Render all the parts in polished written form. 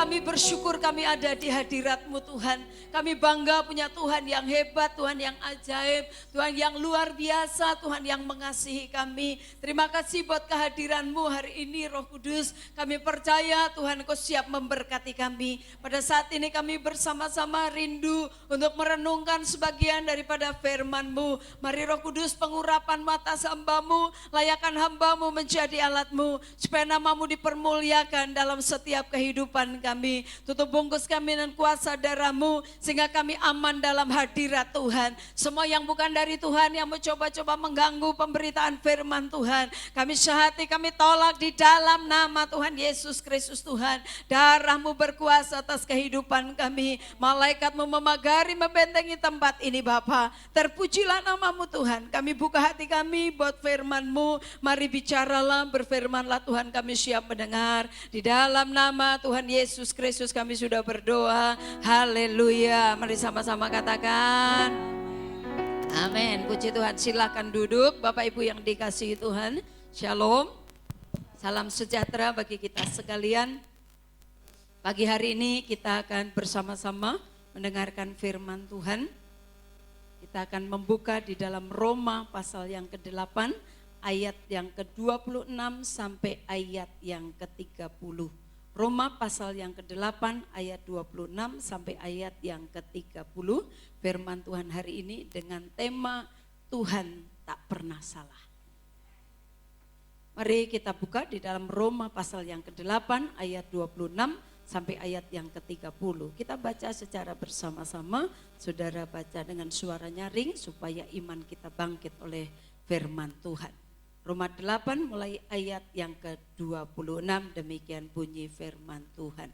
kami bersyukur kami ada di hadirat-Mu Tuhan. Kami bangga punya Tuhan yang hebat, Tuhan yang ajaib, Tuhan yang luar biasa, Tuhan yang mengasihi kami. Terima kasih buat kehadiran-Mu hari ini Roh Kudus. Kami percaya Tuhan Kau siap memberkati kami. Pada saat ini kami bersama-sama rindu untuk merenungkan sebagian daripada firman-Mu. Mari Roh Kudus pengurapan mata hamba-Mu, layakkan hamba-Mu menjadi alat-Mu. Supaya nama-Mu dipermuliakan dalam setiap kehidupan kami. Tutup bungkus kami dengan kuasa darah-Mu sehingga kami aman dalam hadirat Tuhan. Semua yang bukan dari Tuhan yang mencoba-coba mengganggu pemberitaan firman Tuhan, kami syahati, kami tolak di dalam nama Tuhan Yesus Kristus Tuhan. Darah-Mu berkuasa atas kehidupan kami. Malaikat-Mu memagari, membentengi tempat ini Bapa. Terpujilah nama-Mu Tuhan. Kami buka hati kami buat firman-Mu. Mari bicaralah, berfirmanlah Tuhan, kami siap mendengar. Di dalam nama Tuhan Yesus Kristus kami sudah berdoa. Haleluya. Mari sama-sama katakan amin. Puji Tuhan. Silakan duduk Bapak Ibu yang dikasihi Tuhan. Shalom. Salam sejahtera bagi kita sekalian. Pagi hari ini kita akan bersama-sama mendengarkan firman Tuhan. Kita akan membuka di dalam Roma pasal yang ke-8 ayat yang ke-26 sampai ayat yang ke-30. Roma pasal yang ke-8 ayat 26 sampai ayat yang ke-30. Firman Tuhan hari ini dengan tema Tuhan tak pernah salah. Mari kita buka di dalam Roma pasal yang ke-8 ayat 26 sampai ayat yang ke-30. Kita baca secara bersama-sama. Saudara baca dengan suara nyaring supaya iman kita bangkit oleh firman Tuhan. Roma 8 mulai ayat yang ke-26, demikian bunyi firman Tuhan.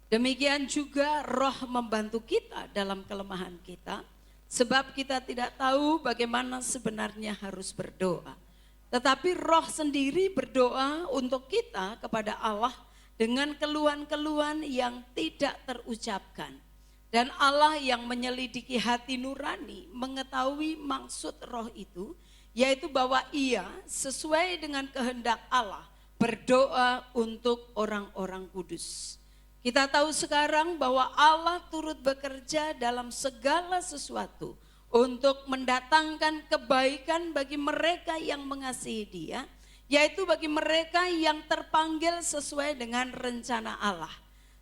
Demikian juga Roh membantu kita dalam kelemahan kita, sebab kita tidak tahu bagaimana sebenarnya harus berdoa. Tetapi Roh sendiri berdoa untuk kita kepada Allah dengan keluhan-keluhan yang tidak terucapkan. Dan Allah yang menyelidiki hati nurani mengetahui maksud Roh itu, yaitu bahwa Ia sesuai dengan kehendak Allah berdoa untuk orang-orang kudus. Kita tahu sekarang bahwa Allah turut bekerja dalam segala sesuatu untuk mendatangkan kebaikan bagi mereka yang mengasihi Dia, yaitu bagi mereka yang terpanggil sesuai dengan rencana Allah.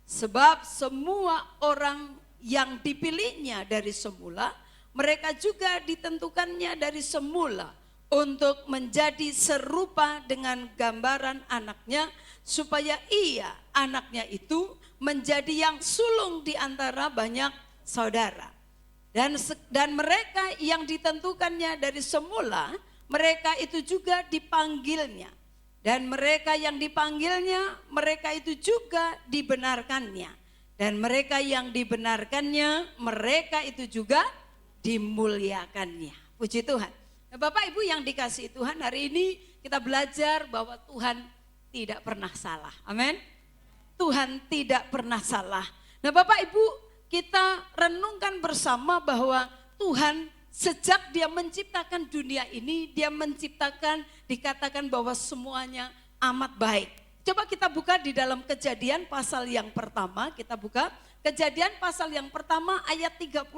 Sebab semua orang yang dipilihnya dari semula, mereka juga ditentukannya dari semula untuk menjadi serupa dengan gambaran anaknya, supaya ia, anaknya itu, menjadi yang sulung di antara banyak saudara. Dan mereka yang ditentukannya dari semula, mereka itu juga dipanggilnya. Dan mereka yang dipanggilnya, mereka itu juga dibenarkannya. Dan mereka yang dibenarkannya, mereka itu juga dimuliakannya. Puji Tuhan. Nah, Bapak Ibu yang dikasihi Tuhan, hari ini kita belajar bahwa Tuhan tidak pernah salah. Amin. Tuhan tidak pernah salah. Nah Bapak Ibu, kita renungkan bersama bahwa Tuhan sejak Dia menciptakan dunia ini, Dia menciptakan, dikatakan bahwa semuanya amat baik. Coba kita buka di dalam Kejadian pasal yang pertama, kita buka Kejadian pasal yang pertama ayat 31.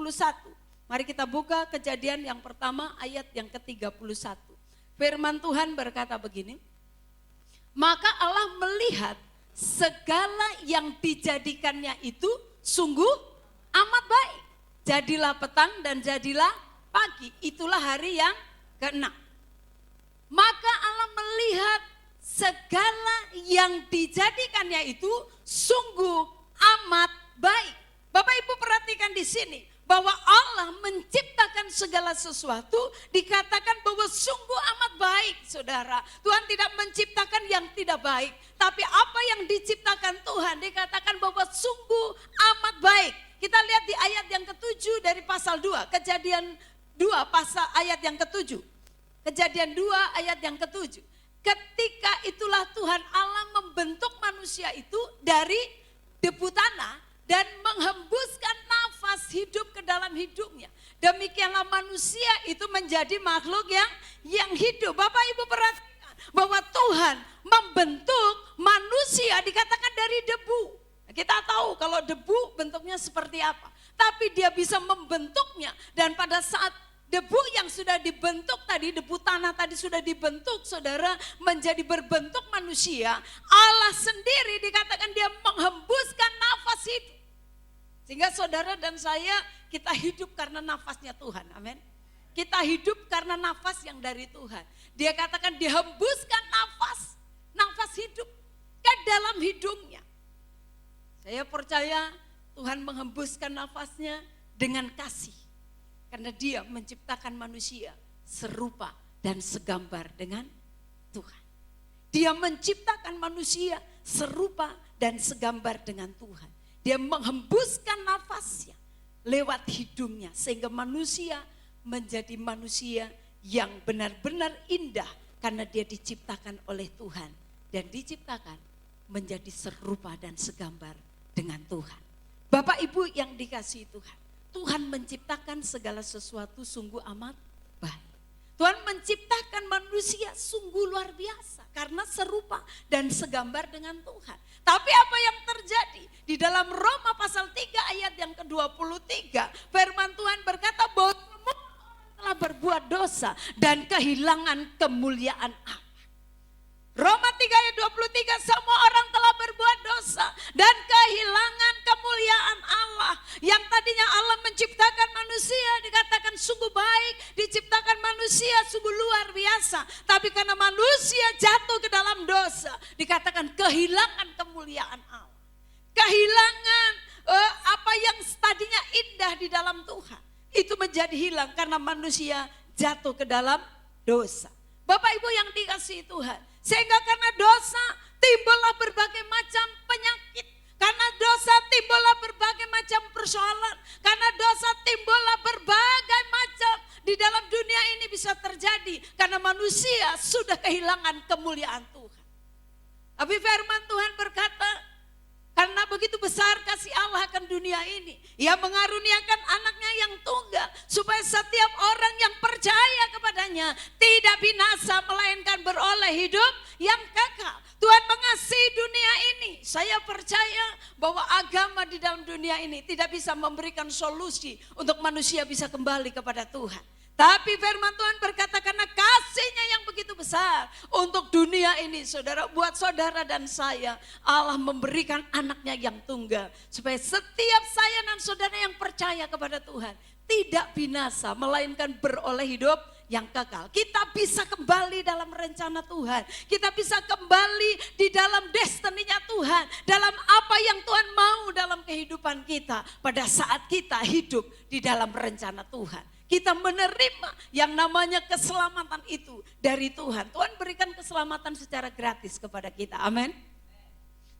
Mari kita buka Kejadian yang pertama ayat yang ke-31. Firman Tuhan berkata begini, maka Allah melihat segala yang dijadikannya itu sungguh amat baik. Jadilah petang dan jadilah pagi, itulah hari yang ke-6. Maka Allah melihat segala yang dijadikannya itu sungguh amat baik. Bapak Ibu perhatikan di sini, bahwa Allah menciptakan segala sesuatu dikatakan bahwa sungguh amat baik, saudara. Tuhan tidak menciptakan yang tidak baik, tapi apa yang diciptakan Tuhan dikatakan bahwa sungguh amat baik. Kita lihat di ayat yang ke-7 dari pasal 2, Kejadian 2 pasal ayat yang ke-7. Kejadian 2 ayat yang ke-7. Ketika itulah Tuhan Allah membentuk manusia itu dari debu tanah dan menghembuskan nafas hidup ke dalam hidupnya. Demikianlah manusia itu menjadi makhluk yang hidup. Bapak Ibu perhatikan bahwa Tuhan membentuk manusia manusia dikatakan dari debu. Kita tahu kalau debu bentuknya seperti apa. Tapi dia bisa membentuknya. Dan pada saat debu yang sudah dibentuk tadi, debu tanah tadi sudah dibentuk, saudara, menjadi berbentuk manusia. Allah sendiri dikatakan dia menghembuskan nafas hidup. Sehingga saudara dan saya, kita hidup karena nafasnya Tuhan. Amin. Kita hidup karena nafas yang dari Tuhan. Dia katakan dihembuskan nafas hidup ke dalam hidungnya. Saya percaya Tuhan menghembuskan nafasnya dengan kasih. Karena dia menciptakan manusia serupa dan segambar dengan Tuhan. Dia menciptakan manusia serupa dan segambar dengan Tuhan. Dia menghembuskan nafasnya lewat hidungnya. Sehingga manusia menjadi manusia yang benar-benar indah. Karena dia diciptakan oleh Tuhan. Dan diciptakan menjadi serupa dan segambar dengan Tuhan. Bapak Ibu yang dikasihi Tuhan. Tuhan menciptakan segala sesuatu sungguh amat baik. Tuhan menciptakan manusia sungguh luar biasa. Karena serupa dan segambar dengan Tuhan. Tapi apa yang terjadi? Di dalam Roma pasal 3 ayat yang ke-23. Firman Tuhan berkata bahwa semua orang telah berbuat dosa dan kehilangan kemuliaan Allah. Roma 3 ayat 23, semua orang telah berbuat dosa dan kehilangan kemuliaan Allah. Yang tadinya Allah menciptakan manusia dikatakan sungguh baik, diciptakan manusia sungguh luar biasa. Tapi karena manusia jatuh ke dalam dosa, dikatakan kehilangan kemuliaan Allah. Kehilangan apa yang tadinya indah di dalam Tuhan. Itu menjadi hilang karena manusia jatuh ke dalam dosa. Bapak Ibu yang dikasihi Tuhan. Sehingga karena dosa timbullah berbagai macam penyakit. Karena dosa timbullah berbagai macam persoalan. Karena dosa timbullah berbagai macam di dalam dunia ini bisa terjadi. Karena manusia sudah kehilangan kemuliaan Tuhan. Tapi firman Tuhan berkata, karena begitu besar kasih Allah akan dunia ini. Ia mengaruniakan anaknya yang tunggal. Supaya setiap orang yang percaya kepadanya tidak binasa melainkan beroleh hidup yang kekal. Tuhan mengasihi dunia ini. Saya percaya bahwa agama di dalam dunia ini tidak bisa memberikan solusi untuk manusia bisa kembali kepada Tuhan. Tapi firman Tuhan berkata karena kasihnya yang begitu besar untuk dunia ini, saudara, buat saudara dan saya, Allah memberikan anaknya yang tunggal. Supaya setiap saya dan saudara yang percaya kepada Tuhan tidak binasa melainkan beroleh hidup yang kekal. Kita bisa kembali dalam rencana Tuhan. Kita bisa kembali di dalam destininya Tuhan. Dalam apa yang Tuhan mau dalam kehidupan kita pada saat kita hidup di dalam rencana Tuhan. Kita menerima yang namanya keselamatan itu dari Tuhan. Tuhan berikan keselamatan secara gratis kepada kita. Amin.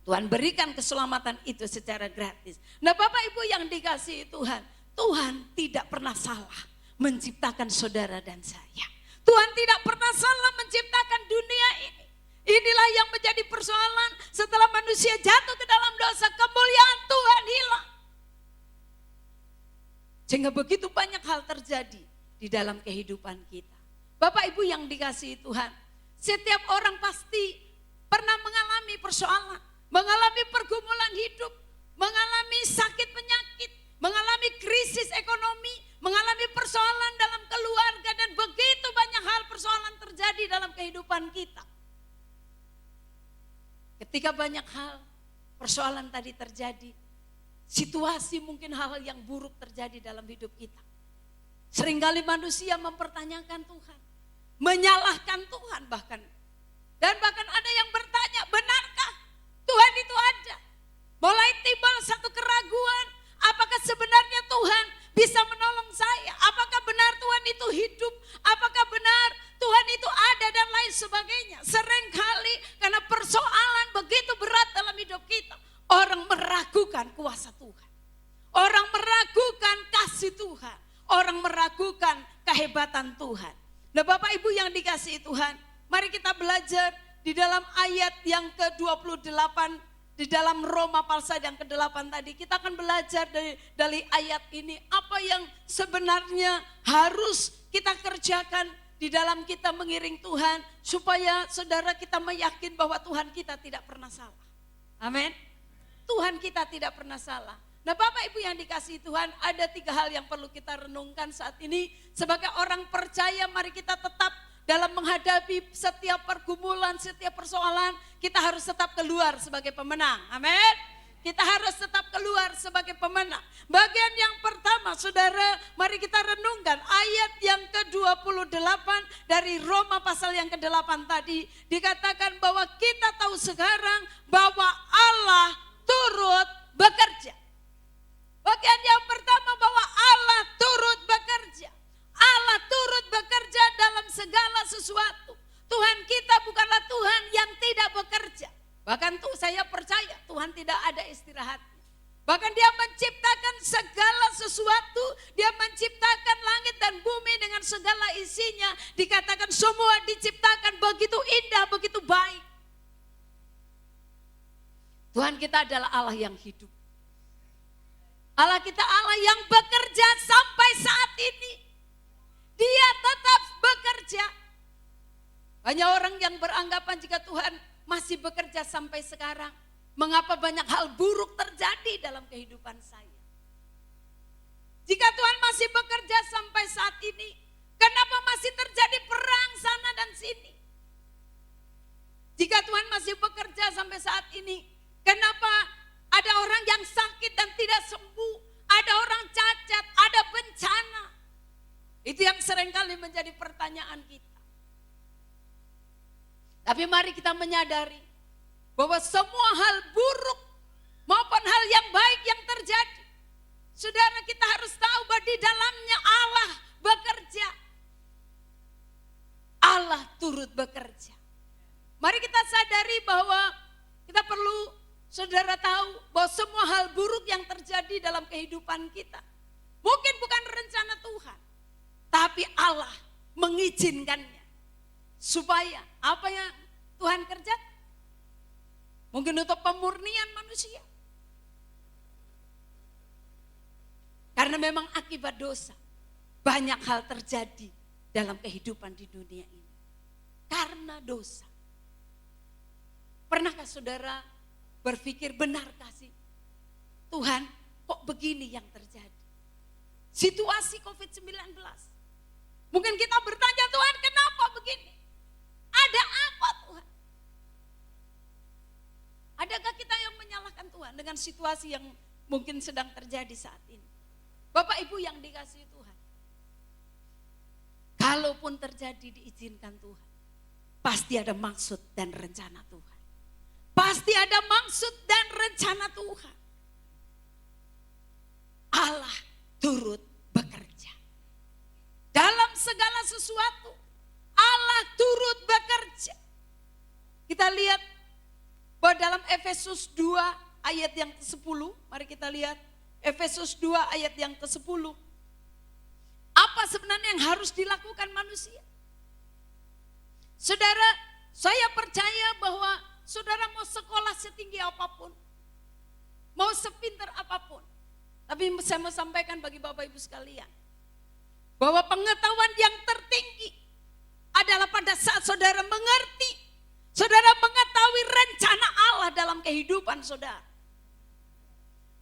Tuhan berikan keselamatan itu secara gratis. Nah Bapak Ibu yang dikasihi Tuhan. Tuhan tidak pernah salah menciptakan saudara dan saya. Tuhan tidak pernah salah menciptakan dunia ini. Inilah yang menjadi persoalan setelah manusia jatuh ke dalam dosa. Kemuliaan Tuhan hilang. Sehingga begitu banyak hal terjadi di dalam kehidupan kita. Bapak Ibu yang dikasihi Tuhan, setiap orang pasti pernah mengalami persoalan, mengalami pergumulan hidup, mengalami sakit penyakit, mengalami krisis ekonomi, mengalami persoalan dalam keluarga dan begitu banyak hal persoalan terjadi dalam kehidupan kita. Ketika banyak hal persoalan tadi terjadi, situasi mungkin hal-hal yang buruk terjadi dalam hidup kita. Seringkali manusia mempertanyakan Tuhan, menyalahkan Tuhan bahkan. Dan bahkan ada yang bertanya, benarkah Tuhan itu ada? Mulai timbul satu keraguan, apakah sebenarnya Tuhan bisa menolong saya? Apakah benar Tuhan itu hidup? Apakah benar Tuhan itu ada dan lain sebagainya? Seringkali karena persoalan begitu berat dalam hidup kita, orang meragukan kuasa Tuhan. Orang meragukan kasih Tuhan. Orang meragukan kehebatan Tuhan. Nah Bapak Ibu yang dikasihi Tuhan, mari kita belajar di dalam ayat yang ke-28 di dalam Roma pasal yang ke-8 tadi. Kita akan belajar dari ayat ini apa yang sebenarnya harus kita kerjakan di dalam kita mengiring Tuhan supaya saudara kita meyakin bahwa Tuhan kita tidak pernah salah. Amin. Tuhan kita tidak pernah salah. Nah Bapak Ibu yang dikasihi Tuhan, ada 3 hal yang perlu kita renungkan saat ini. Sebagai orang percaya, mari kita tetap dalam menghadapi setiap pergumulan, setiap persoalan, kita harus tetap keluar sebagai pemenang. Amin. Kita harus tetap keluar sebagai pemenang. Bagian yang pertama, saudara, mari kita renungkan ayat yang ke-28 dari Roma pasal yang ke-8 tadi. Dikatakan bahwa kita tahu sekarang bahwa Allah turut bekerja. Bagian yang pertama bahwa Allah turut bekerja. Allah turut bekerja dalam segala sesuatu. Tuhan kita bukanlah Tuhan yang tidak bekerja. Bahkan saya percaya Tuhan tidak ada istirahatnya. Bahkan Dia menciptakan segala sesuatu. Dia menciptakan langit dan bumi dengan segala isinya. Dikatakan semua diciptakan begitu indah, begitu baik. Tuhan kita adalah Allah yang hidup. Allah kita Allah yang bekerja sampai saat ini. Dia tetap bekerja. Banyak orang yang beranggapan jika Tuhan masih bekerja sampai sekarang, mengapa banyak hal buruk terjadi dalam kehidupan saya? Jika Tuhan masih bekerja sampai saat ini, kenapa masih terjadi perang sana dan sini? Jika Tuhan masih bekerja sampai saat ini, kenapa ada orang yang sakit dan tidak sembuh, ada orang cacat, ada bencana? Itu yang seringkali menjadi pertanyaan kita. Tapi mari kita menyadari bahwa semua hal buruk maupun hal yang baik yang terjadi, saudara, kita harus tahu bahwa di dalamnya Allah bekerja. Allah turut bekerja. Mari kita sadari bahwa kita perlu, saudara, tahu bahwa semua hal buruk yang terjadi dalam kehidupan kita mungkin bukan rencana Tuhan, tapi Allah mengizinkannya. Supaya apa yang Tuhan kerja? Mungkin untuk pemurnian manusia. Karena memang akibat dosa banyak hal terjadi dalam kehidupan di dunia ini. Karena dosa. Pernahkah saudara berpikir, benarkah sih Tuhan kok begini yang terjadi? Situasi COVID-19. Mungkin kita bertanya, Tuhan kenapa begini? Ada apa Tuhan? Adakah kita yang menyalahkan Tuhan dengan situasi yang mungkin sedang terjadi saat ini? Bapak Ibu yang dikasihi Tuhan, kalaupun terjadi diizinkan Tuhan, pasti ada maksud dan rencana Tuhan. Pasti ada maksud dan rencana Tuhan. Allah turut bekerja. Dalam segala sesuatu, Allah turut bekerja. Kita lihat bahwa dalam Efesus 2 ayat yang ke-10, mari kita lihat Efesus 2 ayat yang ke-10. Apa sebenarnya yang harus dilakukan manusia? Saudara, saya percaya bahwa saudara mau sekolah setinggi apapun, mau sepintar apapun, tapi saya mau sampaikan bagi Bapak Ibu sekalian, bahwa pengetahuan yang tertinggi adalah pada saat saudara mengerti, saudara mengetahui rencana Allah dalam kehidupan saudara.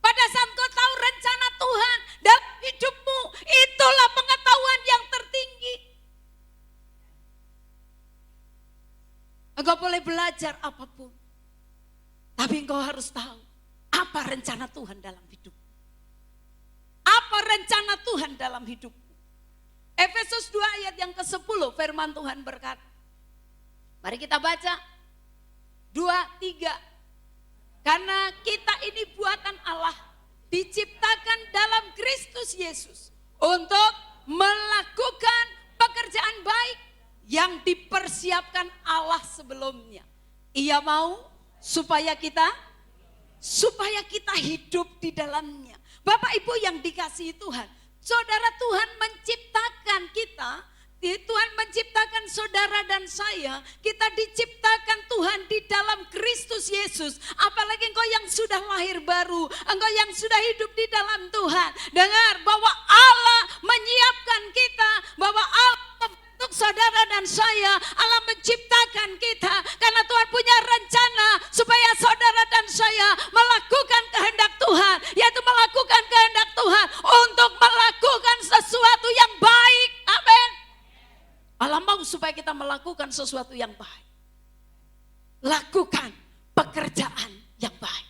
Pada saat kau tahu rencana Tuhan dalam hidupmu, itulah pengetahuan yang tertinggi. Engkau boleh belajar apapun, tapi engkau harus tahu apa rencana Tuhan dalam hidupmu. Apa rencana Tuhan dalam hidupmu. Efesus 2 ayat yang ke-10 firman Tuhan berkata. Mari kita baca 2, 3. Karena kita ini buatan Allah, diciptakan dalam Kristus Yesus untuk melakukan pekerjaan baik yang dipersiapkan Allah sebelumnya. Ia mau supaya kita hidup di dalamnya. Bapak Ibu yang dikasihi Tuhan, saudara, Tuhan menciptakan kita, Tuhan menciptakan saudara dan saya, kita diciptakan Tuhan di dalam Kristus Yesus. Apalagi engkau yang sudah lahir baru, engkau yang sudah hidup di dalam Tuhan. Dengar bahwa Allah menyiapkan kita, bahwa Allah membentuk saudara dan saya, Allah menciptakan kita. Karena Tuhan punya rencana supaya saudara dan saya baik. Lakukan pekerjaan yang baik.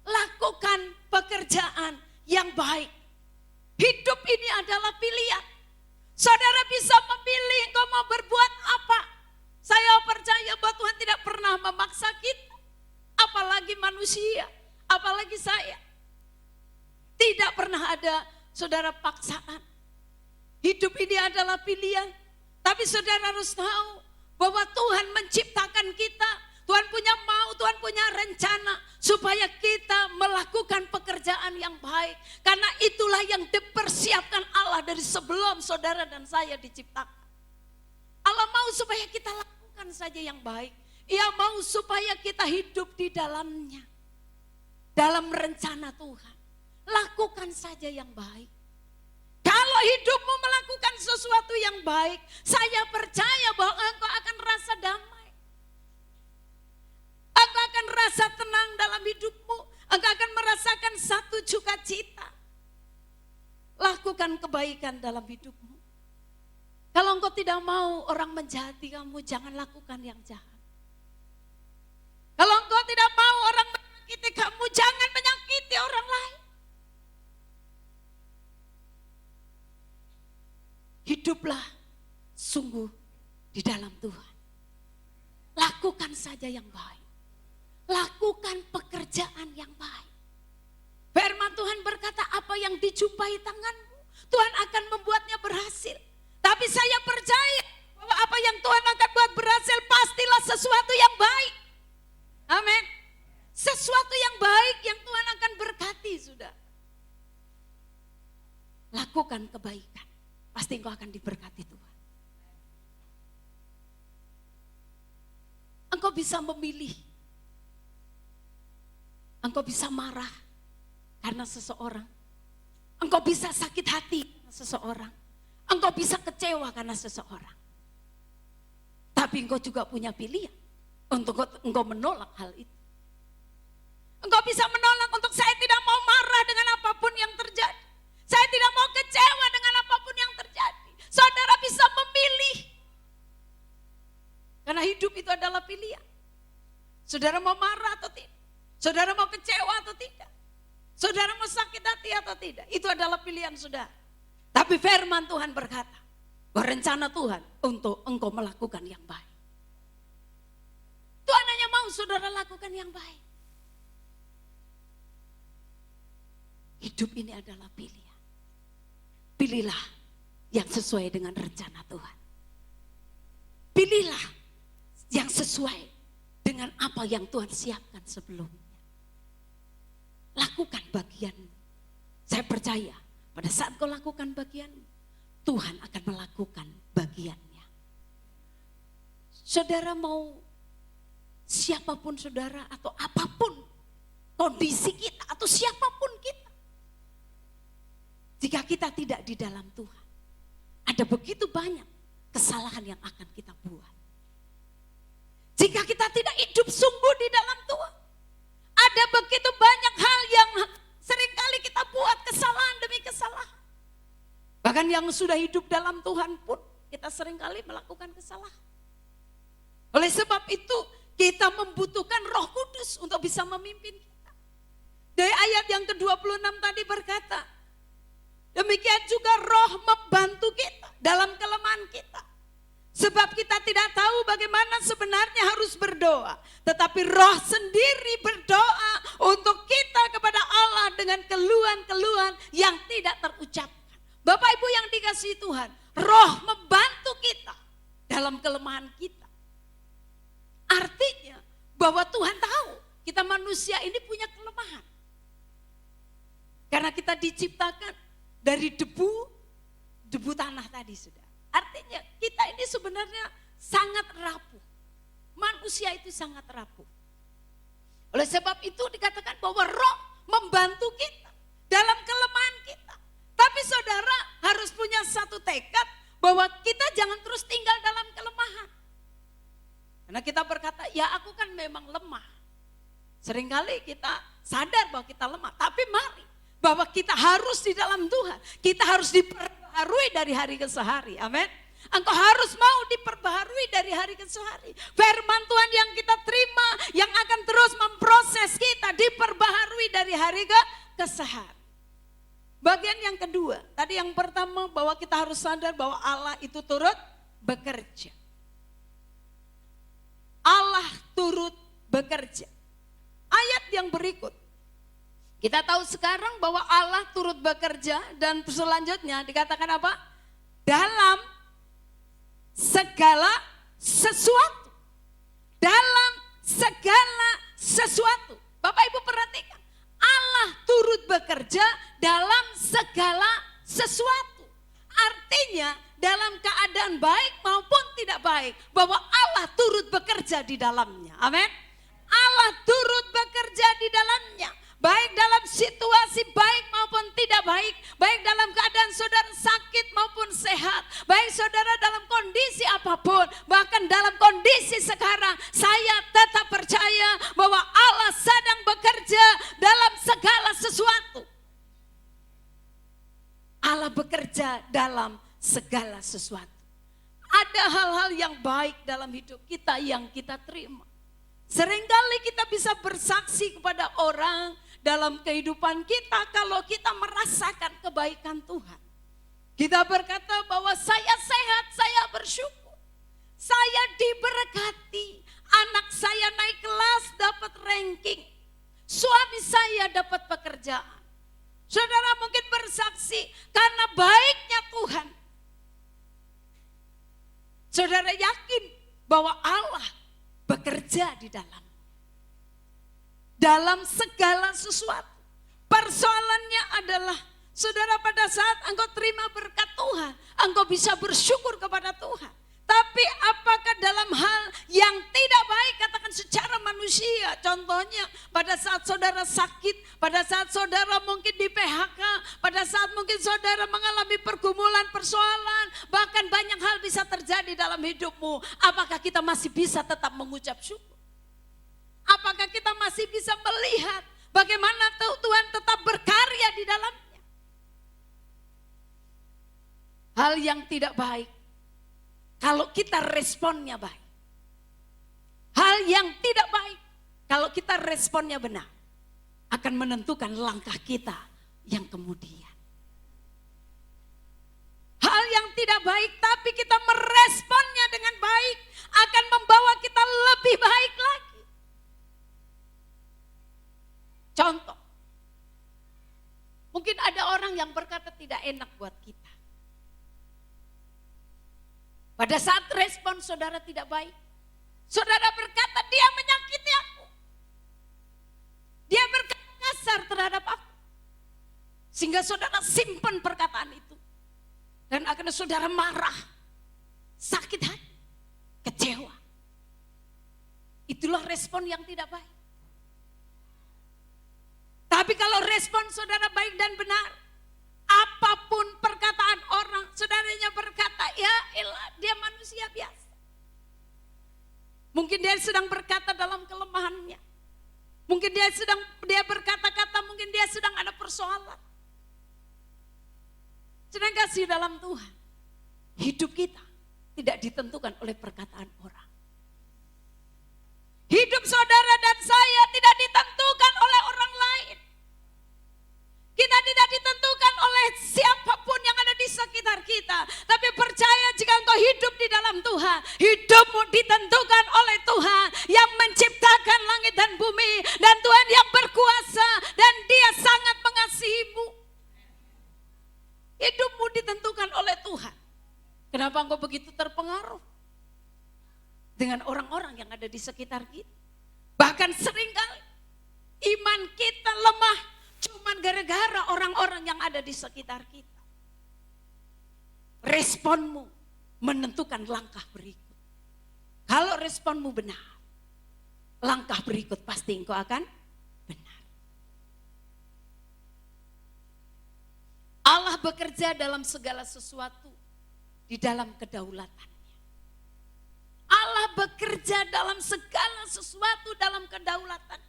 Lakukan pekerjaan yang baik. Hidup ini adalah pilihan. Saudara bisa memilih engkau mau berbuat apa. Saya percaya bahwa Tuhan tidak pernah memaksa kita. Apalagi manusia, apalagi saya. Tidak pernah ada saudara paksaan. Hidup ini adalah pilihan. Tapi saudara harus tahu bahwa Tuhan menciptakan kita. Tuhan punya mau, Tuhan punya rencana supaya kita melakukan pekerjaan yang baik. Karena itulah yang dipersiapkan Allah dari sebelum saudara dan saya diciptakan. Allah mau supaya kita lakukan saja yang baik. Ia mau supaya kita hidup di dalamnya. Dalam rencana Tuhan. Lakukan saja yang baik. Kalau hidupmu melakukan sesuatu yang baik, saya percaya bahwa engkau akan rasa damai. Engkau akan rasa tenang dalam hidupmu. Engkau akan merasakan satu sukacita. Lakukan kebaikan dalam hidupmu. Kalau engkau tidak mau orang menjahati kamu, jangan lakukan yang jahat. Kalau engkau tidak mau orang menyakiti kamu, jangan menyakiti orang lain. Hiduplah sungguh di dalam Tuhan. Lakukan saja yang baik. Lakukan pekerjaan yang baik. Firman Tuhan berkata, apa yang dijumpai tanganmu, Tuhan akan membuatnya berhasil. Tapi saya percaya bahwa apa yang Tuhan akan buat berhasil pastilah sesuatu yang baik. Amin. Sesuatu yang baik yang Tuhan akan berkati, sudah. Lakukan kebaikan. Pasti engkau akan diberkati Tuhan. Engkau bisa memilih. Engkau bisa marah karena seseorang. Engkau bisa sakit hati karena seseorang. Engkau bisa kecewa karena seseorang. Tapi engkau juga punya pilihan untuk engkau menolak hal itu. Engkau bisa menolak untuk saya tidak mau marah dengan apapun yang terjadi. Saya tidak mau kecewa dengan apapun yang terjadi. Saudara bisa memilih. Karena hidup itu adalah pilihan. Saudara mau marah atau tidak? Saudara mau kecewa atau tidak? Saudara mau sakit hati atau tidak? Itu adalah pilihan saudara. Tapi firman Tuhan berkata, bahwa rencana Tuhan untuk engkau melakukan yang baik. Tuhan hanya mau saudara lakukan yang baik. Hidup ini adalah pilihan. Pilihlah yang sesuai dengan rencana Tuhan. Pilihlah yang sesuai dengan apa yang Tuhan siapkan sebelumnya. Lakukan bagianmu. Saya percaya pada saat kau lakukan bagianmu, Tuhan akan melakukan bagiannya. Saudara mau siapapun saudara atau apapun kondisi kita atau siapapun kita. Jika kita tidak di dalam Tuhan, ada begitu banyak kesalahan yang akan kita buat. Jika kita tidak hidup sungguh di dalam Tuhan, ada begitu banyak hal yang seringkali kita buat kesalahan demi kesalahan. Bahkan yang sudah hidup dalam Tuhan pun kita seringkali melakukan kesalahan. Oleh sebab itu kita membutuhkan Roh Kudus untuk bisa memimpin kita. Dari ayat yang ke-26 tadi berkata, demikian juga Roh membantu kita dalam kelemahan kita. Sebab kita tidak tahu bagaimana sebenarnya harus berdoa. Tetapi Roh sendiri berdoa untuk kita kepada Allah dengan keluhan-keluhan yang tidak terucapkan. Bapak Ibu yang dikasihi Tuhan, Roh membantu kita dalam kelemahan kita. Artinya bahwa Tuhan tahu kita manusia ini punya kelemahan. Karena kita diciptakan dari debu tanah tadi sudah. Artinya kita ini sebenarnya sangat rapuh. Manusia itu sangat rapuh. Oleh sebab itu dikatakan bahwa Roh membantu kita dalam kelemahan kita. Tapi saudara harus punya satu tekad bahwa kita jangan terus tinggal dalam kelemahan. Karena kita berkata, ya aku kan memang lemah. Seringkali kita sadar bahwa kita lemah. Tapi mari bahwa kita harus di dalam Tuhan. Kita harus diperbaharui dari hari ke hari. Amin. Engkau harus mau diperbaharui dari hari ke hari. Firman Tuhan yang kita terima, yang akan terus memproses kita, diperbaharui dari hari ke hari. Bagian yang kedua, tadi yang pertama bahwa kita harus sadar bahwa Allah itu turut bekerja. Allah turut bekerja. Ayat yang berikut. Kita tahu sekarang bahwa Allah turut bekerja dan selanjutnya dikatakan apa? Dalam segala sesuatu. Dalam segala sesuatu. Bapak Ibu perhatikan. Allah turut bekerja dalam segala sesuatu. Artinya dalam keadaan baik maupun tidak baik, bahwa Allah turut bekerja di dalamnya. Amin. Allah turut bekerja di dalamnya. Baik dalam situasi baik maupun tidak baik. Baik dalam keadaan saudara sakit maupun sehat. Baik saudara dalam kondisi apapun. Bahkan dalam kondisi sekarang. Saya tetap percaya bahwa Allah sedang bekerja dalam segala sesuatu. Allah bekerja dalam segala sesuatu. Ada hal-hal yang baik dalam hidup kita yang kita terima. Seringkali kita bisa bersaksi kepada orang dalam kehidupan kita kalau kita merasakan kebaikan Tuhan. Kita berkata bahwa saya sehat, saya bersyukur. Saya diberkati, anak saya naik kelas dapat ranking. Suami saya dapat pekerjaan. Saudara mungkin bersaksi karena baiknya Tuhan. Saudara yakin bahwa Allah bekerja di dalam segala sesuatu. Persoalannya adalah, saudara pada saat engkau terima berkat Tuhan, engkau bisa bersyukur kepada Tuhan. Tapi apakah dalam hal yang tidak baik, katakan secara manusia, contohnya pada saat saudara sakit, pada saat saudara mungkin di PHK, pada saat mungkin saudara mengalami pergumulan, persoalan, bahkan banyak hal bisa terjadi dalam hidupmu. Apakah kita masih bisa tetap mengucap syukur? Apakah kita masih bisa melihat bagaimana Tuhan tetap berkarya di dalamnya? Hal yang tidak baik, kalau kita responnya baik. Hal yang tidak baik, kalau kita responnya benar, akan menentukan langkah kita yang kemudian. Hal yang tidak baik, tapi kita meresponnya dengan baik, akan membawa kita lebih baik lagi. Contoh, mungkin ada orang yang berkata tidak enak buat kita. Pada saat respon saudara tidak baik, saudara berkata dia menyakiti aku. Dia berkata kasar terhadap aku. Sehingga saudara simpan perkataan itu. Dan akhirnya saudara marah, sakit hati, kecewa. Itulah respon yang tidak baik. Tapi kalau respon saudara baik dan benar, apapun perkataan orang, saudaranya berkata, ya elah dia manusia biasa. Mungkin dia sedang berkata dalam kelemahannya. Mungkin dia berkata-kata, mungkin dia sedang ada persoalan. Sedang kasih dalam Tuhan. Hidup kita tidak ditentukan oleh perkataan orang. Hidup saudara dan saya tidak ditentukan oleh orang lain. Kita tidak ditentukan oleh siapapun yang ada di sekitar kita. Tapi percaya jika engkau hidup di dalam Tuhan, hidupmu ditentukan oleh Tuhan yang menciptakan langit dan bumi. Dan Tuhan yang berkuasa dan dia sangat mengasihimu. Hidupmu ditentukan oleh Tuhan. Kenapa engkau begitu terpengaruh dengan orang-orang yang ada di sekitar kita? Bahkan seringkali iman kita lemah cuman gara-gara orang-orang yang ada di sekitar kita. Responmu menentukan langkah berikut. Kalau responmu benar, langkah berikut pasti engkau akan benar. Allah bekerja dalam segala sesuatu di dalam kedaulatannya. Allah bekerja dalam segala sesuatu dalam kedaulatannya.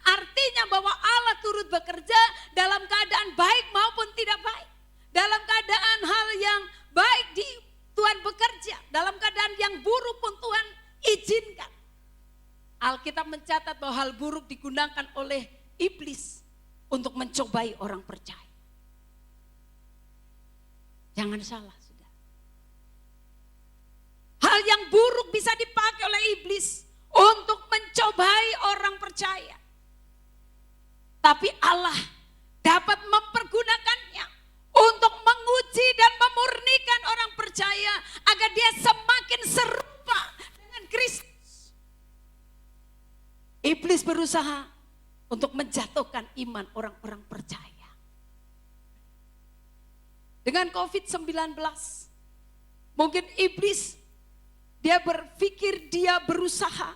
Artinya bahwa Allah turut bekerja dalam keadaan baik maupun tidak baik. Dalam keadaan hal yang baik Tuhan bekerja, dalam keadaan yang buruk pun Tuhan izinkan. Alkitab mencatat bahwa hal buruk digunakan oleh iblis untuk mencobai orang percaya. Jangan salah, saudara. Hal yang buruk bisa dipakai oleh iblis untuk mencobai orang percaya. Tapi Allah dapat mempergunakannya untuk menguji dan memurnikan orang percaya agar dia semakin serupa dengan Kristus. Iblis berusaha untuk menjatuhkan iman orang-orang percaya. Dengan COVID-19, mungkin iblis dia berpikir, dia berusaha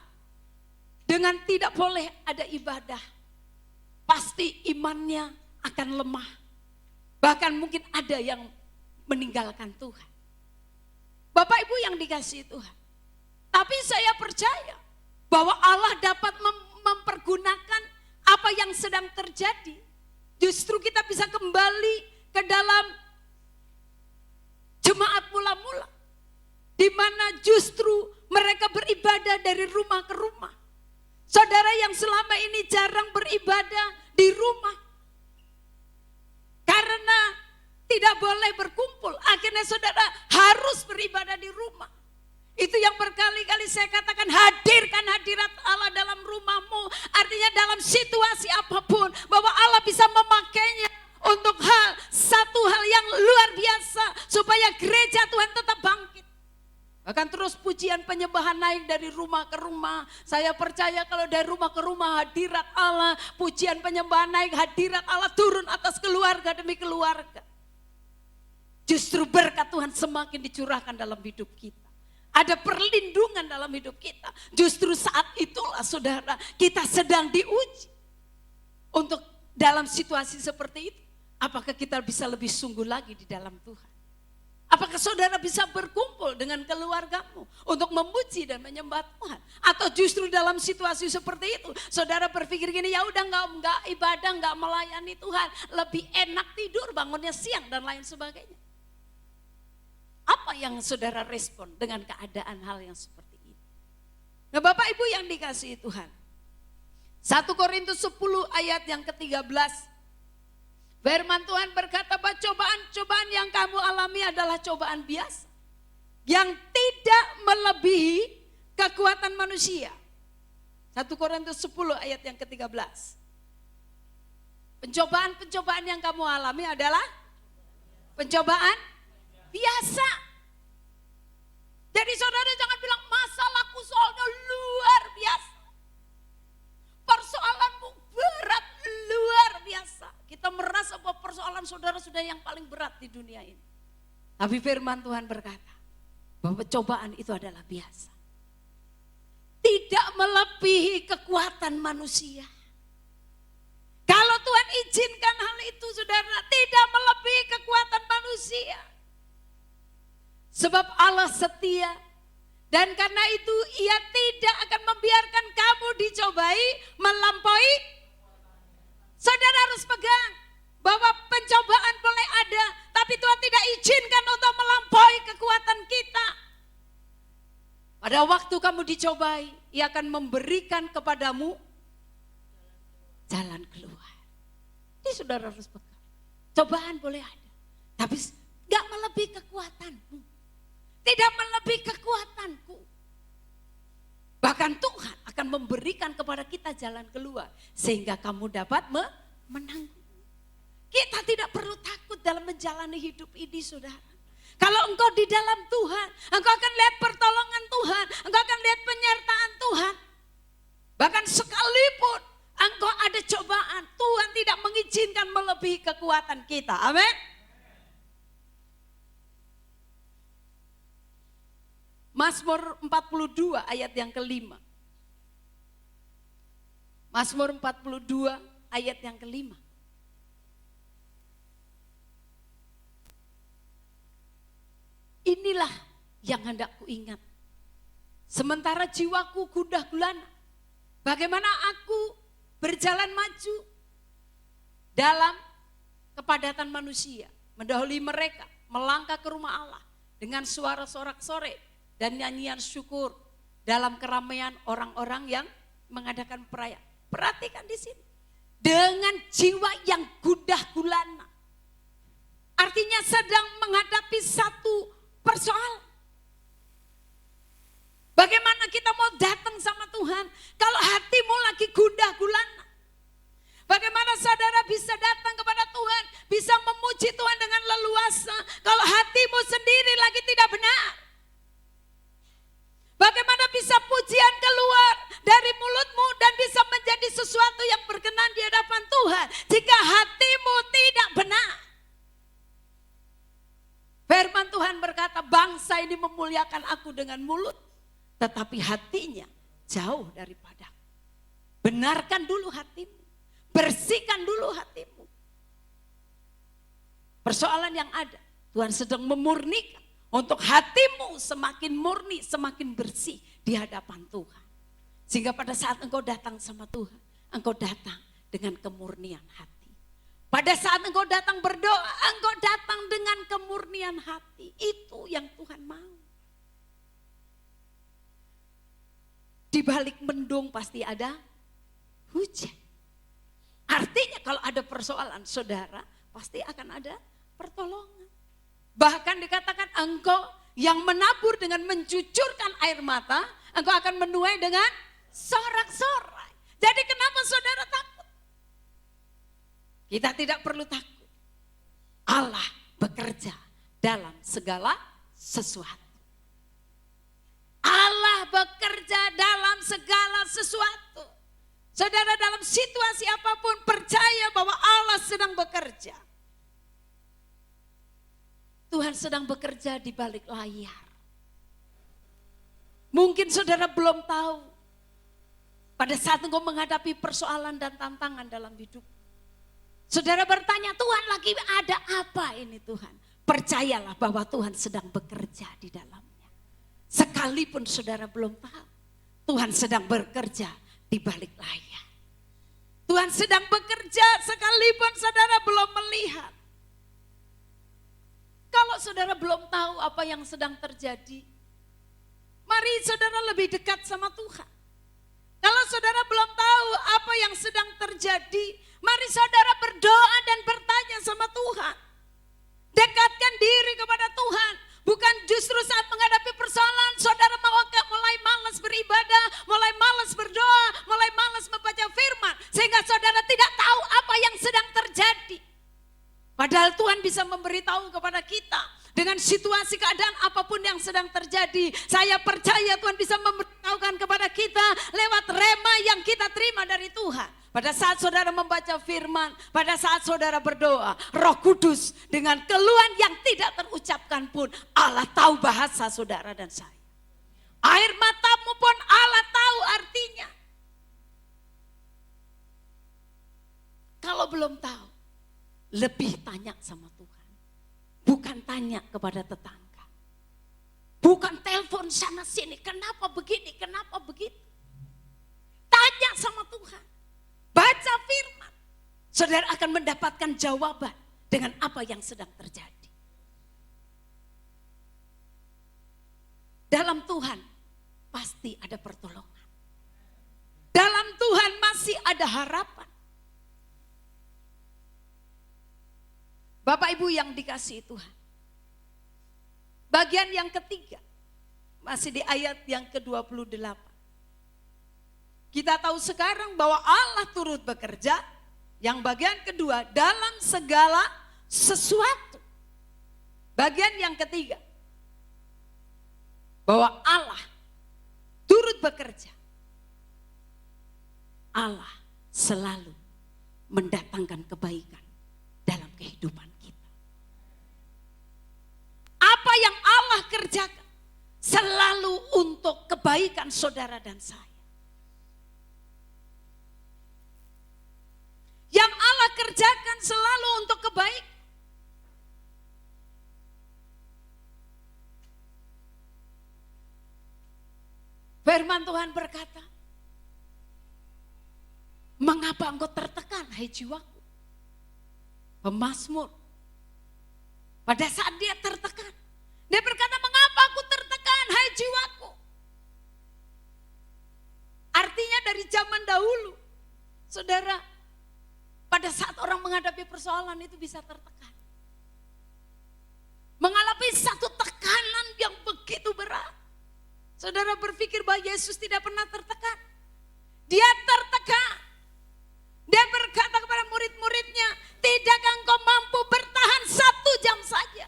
dengan tidak boleh ada ibadah. Pasti imannya akan lemah. Bahkan mungkin ada yang meninggalkan Tuhan. Bapak Ibu yang dikasihi Tuhan. Tapi saya percaya bahwa Allah dapat mempergunakan apa yang sedang terjadi. Justru kita bisa kembali ke dalam jemaat mula-mula, di mana justru mereka beribadah dari rumah ke rumah. Saudara yang selama ini jarang beribadah di rumah, karena tidak boleh berkumpul, akhirnya saudara harus beribadah di rumah. Itu yang berkali-kali saya katakan, hadirkan hadirat Allah dalam rumahmu. Artinya dalam situasi apapun, bahwa Allah bisa memakainya untuk satu hal yang luar biasa, supaya gereja Tuhan tetap bangkit. Bahkan terus pujian penyembahan naik dari rumah ke rumah. Saya percaya kalau dari rumah ke rumah hadirat Allah, pujian penyembahan naik, hadirat Allah turun atas keluarga demi keluarga. Justru berkat Tuhan semakin dicurahkan dalam hidup kita. Ada perlindungan dalam hidup kita. Justru saat itulah saudara, kita sedang diuji. Untuk dalam situasi seperti itu, apakah kita bisa lebih sungguh lagi di dalam Tuhan? Apakah saudara bisa berkumpul dengan keluargamu untuk memuji dan menyembah Tuhan? Atau justru dalam situasi seperti itu, saudara berpikir gini, ya udah nggak ibadah, nggak melayani Tuhan, lebih enak tidur, bangunnya siang dan lain sebagainya. Apa yang saudara respon dengan keadaan hal yang seperti ini? Nah Bapak Ibu yang dikasihi Tuhan, 1 Korintus 10 ayat yang ke-13, firman Tuhan berkata bahwa cobaan-cobaan yang kamu alami adalah cobaan biasa, yang tidak melebihi kekuatan manusia. 1 Korintus 10 ayat yang ke-13. Pencobaan-pencobaan yang kamu alami adalah pencobaan biasa. Jadi saudara jangan bilang masalahku soalnya luar biasa. Persoalanmu berat luar biasa. Kita merasa bahwa persoalan saudara sudah yang paling berat di dunia ini. Tapi firman Tuhan berkata bahwa cobaan itu adalah biasa. Tidak melebihi kekuatan manusia. Kalau Tuhan izinkan hal itu saudara, tidak melebihi kekuatan manusia. Sebab Allah setia, dan karena itu Ia tidak akan membiarkan kamu dicobai melampaui. Saudara harus pegang bahwa pencobaan boleh ada, tapi Tuhan tidak izinkan untuk melampaui kekuatan kita. Pada waktu kamu dicobai, Ia akan memberikan kepadamu jalan keluar. Ini saudara harus pegang. Cobaan boleh ada, tapi gak melebihi kekuatanmu. Tidak melebihi kekuatanku. Bahkan Tuhan akan memberikan kepada kita jalan keluar, sehingga kamu dapat menanggung. Kita tidak perlu takut dalam menjalani hidup ini saudara. Kalau engkau di dalam Tuhan, engkau akan lihat pertolongan Tuhan, engkau akan lihat penyertaan Tuhan. Bahkan sekalipun engkau ada cobaan, Tuhan tidak mengizinkan melebihi kekuatan kita. Amin. Mazmur 42 ayat yang ke-5. Mazmur 42 ayat yang ke-5. Inilah yang hendak ku ingat. Sementara jiwaku gundah gulana, bagaimana aku berjalan maju dalam kepadatan manusia, mendahului mereka, melangkah ke rumah Allah. dengan suara sorak-sorai dan nyanyian syukur dalam keramaian orang-orang yang mengadakan perayaan. Perhatikan di sini. Dengan jiwa yang gundah gulana. Artinya sedang menghadapi satu persoalan. Bagaimana kita mau datang sama Tuhan kalau hatimu lagi gundah gulana? Bagaimana saudara bisa datang kepada Tuhan, bisa memuji Tuhan dengan leluasa kalau hatimu sendiri lagi tidak benar? Bagaimana bisa pujian keluar dari mulutmu dan bisa menjadi sesuatu yang berkenan di hadapan Tuhan jika hatimu tidak benar? Firman Tuhan berkata, bangsa ini memuliakan aku dengan mulut, tetapi hatinya jauh daripadaku. Benarkan dulu hatimu. Bersihkan dulu hatimu. Persoalan yang ada, Tuhan sedang memurnikan untuk hatimu semakin murni, semakin bersih di hadapan Tuhan. Sehingga pada saat engkau datang sama Tuhan, engkau datang dengan kemurnian hati. Pada saat engkau datang berdoa, engkau datang dengan kemurnian hati. Itu yang Tuhan mau. Di balik mendung pasti ada hujan. Artinya kalau ada persoalan saudara, pasti akan ada pertolongan. Bahkan dikatakan engkau yang menabur dengan mencucurkan air mata, engkau akan menuai dengan sorak-sorai. Jadi kenapa saudara takut? Kita tidak perlu takut. Allah bekerja dalam segala sesuatu. Allah bekerja dalam segala sesuatu. Saudara, dalam situasi apapun percaya bahwa Allah sedang bekerja. Tuhan sedang bekerja di balik layar. Mungkin saudara belum tahu pada saat engkau menghadapi persoalan dan tantangan dalam hidup. Saudara bertanya, Tuhan lagi ada apa ini Tuhan? Percayalah bahwa Tuhan sedang bekerja di dalamnya. Sekalipun saudara belum tahu, Tuhan sedang bekerja di balik layar. Tuhan sedang bekerja sekalipun saudara belum melihat. Kalau saudara belum tahu apa yang sedang terjadi, mari saudara lebih dekat sama Tuhan. Kalau saudara belum tahu apa yang sedang terjadi, mari saudara berdoa dan bertanya sama Tuhan. Dekatkan diri kepada Tuhan. Bukan justru saat menghadapi persoalan, saudara mulai malas beribadah, mulai malas berdoa, mulai malas membaca firman. Sehingga saudara tidak tahu apa yang sedang terjadi. Padahal Tuhan bisa memberitahu kepada kita dengan situasi keadaan apapun yang sedang terjadi. Saya percaya Tuhan bisa memberitahukan kepada kita lewat rema yang kita terima dari Tuhan. Pada saat saudara membaca firman, pada saat saudara berdoa, Roh Kudus dengan keluhan yang tidak terucapkan pun Allah tahu bahasa saudara dan saya. Air matamu pun Allah tahu artinya. Kalau belum tahu, lebih tanya sama Tuhan. Bukan tanya kepada tetangga. Bukan telepon sana sini, kenapa begini, kenapa begitu. Tanya sama Tuhan. Baca firman. Saudara akan mendapatkan jawaban dengan apa yang sedang terjadi. Dalam Tuhan pasti ada pertolongan. Dalam Tuhan masih ada harapan. Bapak Ibu yang dikasihi Tuhan. Bagian yang ketiga, masih di ayat yang ke-28. Kita tahu sekarang bahwa Allah turut bekerja. Yang bagian kedua, dalam segala sesuatu. Bagian yang ketiga, bahwa Allah turut bekerja. Allah selalu mendatangkan kebaikan dalam kehidupan kita. Apa yang Allah kerjakan selalu untuk kebaikan saudara dan saya. Yang Allah kerjakan selalu untuk kebaikan. Firman Tuhan berkata, mengapa engkau tertekan, hai jiwaku? Pemazmur. Pada saat dia tertekan, Dia berkata, mengapa aku tertekan, hai jiwaku? Artinya dari zaman dahulu, saudara, pada saat orang menghadapi persoalan itu bisa tertekan. Mengalami satu tekanan yang begitu berat. Saudara berpikir bahwa Yesus tidak pernah tertekan. Dia tertekan. Dia berkata kepada murid-muridnya, tidakkah engkau mampu bertahan 1 jam saja?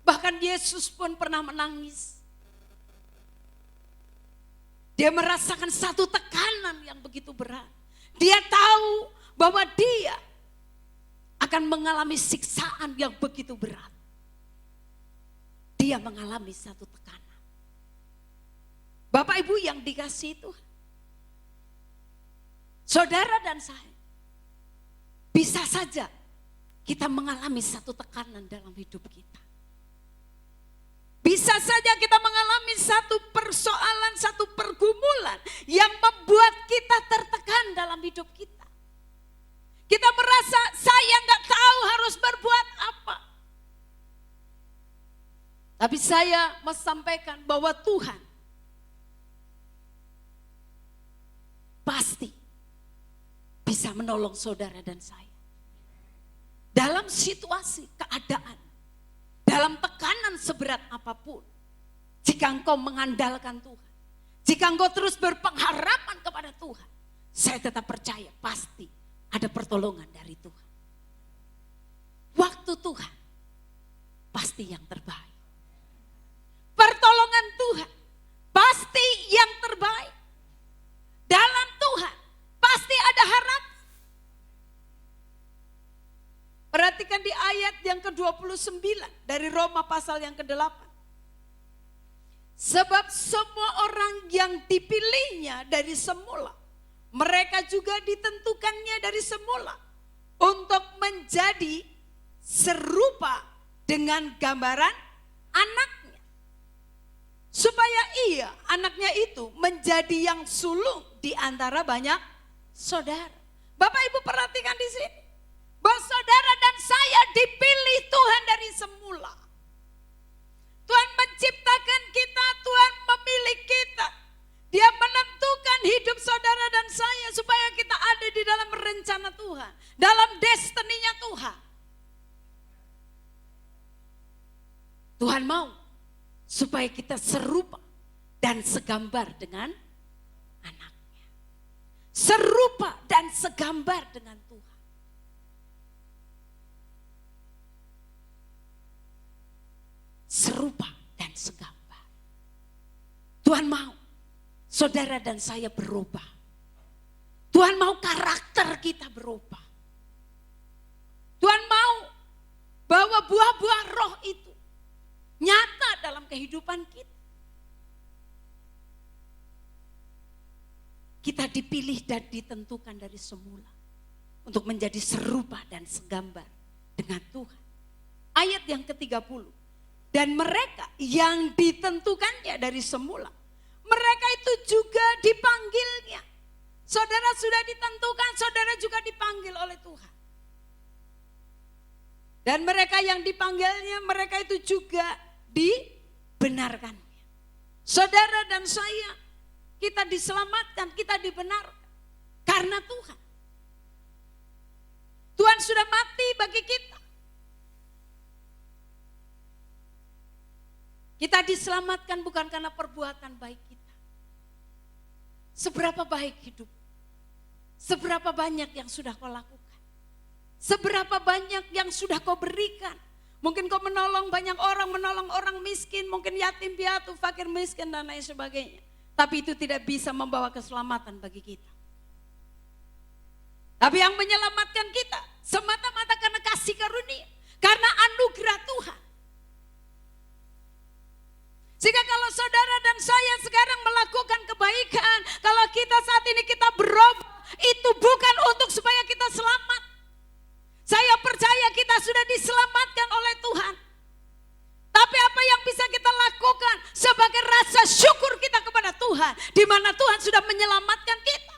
Bahkan Yesus pun pernah menangis. Dia merasakan satu tekanan yang begitu berat. Dia tahu bahwa dia akan mengalami siksaan yang begitu berat. Dia mengalami satu tekanan. Bapak Ibu yang dikasihi Tuhan, saudara dan saya, bisa saja kita mengalami satu tekanan dalam hidup kita. Bisa saja kita mengalami satu persoalan, satu pergumulan yang membuat kita tertekan dalam hidup kita. Kita merasa saya nggak tahu harus berbuat apa. Tapi saya mau sampaikan bahwa Tuhan pasti bisa menolong saudara dan saya. Dalam situasi, keadaan, dalam tekanan seberat apapun. Jika engkau mengandalkan Tuhan, jika engkau terus berpengharapan kepada Tuhan, saya tetap percaya pasti ada pertolongan dari Tuhan. Waktu Tuhan pasti yang terbaik. Pertolongan Tuhan pasti yang terbaik. Dalam Tuhan pasti ada harapan. Perhatikan di ayat yang ke-29 dari Roma pasal yang ke-8. Sebab semua orang yang dipilihnya dari semula, mereka juga ditentukannya dari semula untuk menjadi serupa dengan gambaran anaknya. Supaya ia, anaknya itu menjadi yang sulung di antara banyak saudara. Bapak Ibu perhatikan di sini. Bahwa saudara dan saya dipilih Tuhan dari semula. Tuhan menciptakan kita, Tuhan memilih kita. Dia menentukan hidup saudara dan saya supaya kita ada di dalam rencana Tuhan. Dalam destininya Tuhan. Tuhan mau supaya kita serupa dan segambar dengan anaknya. Serupa dan segambar dengan Tuhan. Serupa dan segambar. Tuhan mau saudara dan saya berubah. Tuhan mau karakter kita berubah. Tuhan mau bahwa buah-buah roh itu nyata dalam kehidupan kita. Kita dipilih dan ditentukan dari semula untuk menjadi serupa dan segambar dengan Tuhan. Ayat yang ke-30. Dan mereka yang ditentukannya dari semula, mereka itu juga dipanggilnya. Saudara sudah ditentukan, saudara juga dipanggil oleh Tuhan. Dan mereka yang dipanggilnya, mereka itu juga dibenarkannya. Saudara dan saya, kita diselamatkan, kita dibenarkan karena Tuhan. Tuhan sudah mati bagi kita. Kita diselamatkan bukan karena perbuatan baik kita. Seberapa baik hidup, seberapa banyak yang sudah kau lakukan, seberapa banyak yang sudah kau berikan. Mungkin kau menolong banyak orang, menolong orang miskin, mungkin yatim piatu, fakir miskin dan lain sebagainya. Tapi itu tidak bisa membawa keselamatan bagi kita. Tapi yang menyelamatkan kita semata-mata karena kasih karunia, karena anugerah Tuhan. Jika kalau saudara dan saya sekarang melakukan kebaikan, kalau kita saat ini kita berubah, itu bukan untuk supaya kita selamat. Saya percaya kita sudah diselamatkan oleh Tuhan. Tapi apa yang bisa kita lakukan sebagai rasa syukur kita kepada Tuhan, di mana Tuhan sudah menyelamatkan kita.